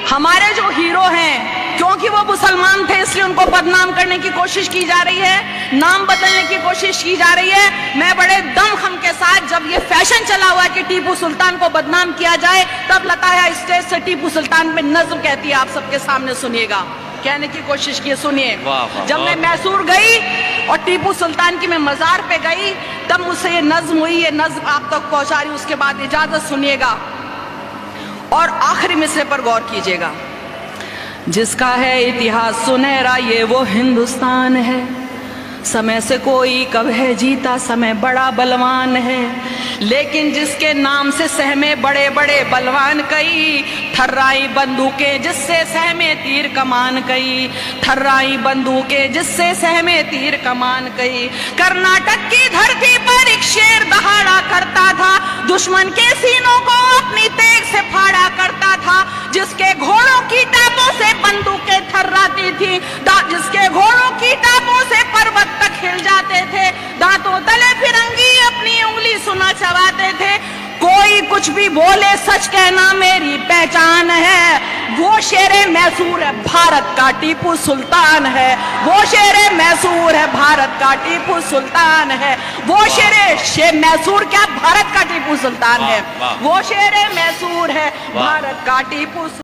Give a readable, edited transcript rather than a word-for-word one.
हमारे जो हीरो हैं, क्योंकि वो मुसलमान थे इसलिए उनको बदनाम करने की कोशिश की जा रही है, नाम बदलने की कोशिश की जा रही है। मैं बड़े दमखम के साथ, जब ये फैशन चला हुआ है कि टीपू सुल्तान को बदनाम किया जाए, तब लताया स्टेज से टीपू सुल्तान में नज्म कहती है, आप सबके सामने सुनिएगा, कहने की कोशिश की, सुनिए। जब मैं मैसूर गई और टीपू सुल्तान की मैं मजार पे गई, तब मुझसे ये नज्म हुई, ये नज्म आप तक पहुंचा रही, उसके बाद इजाजत सुनिएगा और आखिरी मिसरे पर गौर कीजिएगा। जिसका है इतिहास सुनहरा ये वो हिंदुस्तान है, समय से कोई कब है जीता, समय बड़ा बलवान है, लेकिन जिसके नाम से सहमे बड़े बड़े बलवान कई, थर्राई बंदूकें जिससे सहमे तीर कमान कई, थर्राई बंदूकें जिससे सहमे तीर कमान कई। कर्नाटक की धरती पर एक शेर दहाड़ा करता था, दुश्मन के सीनों को अपनी तेग से फाड़ा करता था, जिसके घोड़ों की टापों से बंदूकें थर्राती थी, जिसके घोड़ों की टापों से पर्वत तक हिल जाते थे, दांतों तले फिरंगी अपनी उंगली सुना चबाते थे। कोई कुछ भी बोले सच कहना मेरी पहचान है, वो शेरे मैसूर है भारत का टीपू सुल्तान है, वो शेरे मैसूर है भारत का टीपू सुल्तान है, वो शेरे मैसूर क्या भारत का टीपू सुल्तान है, वो शेरे मैसूर है भारत का टीपू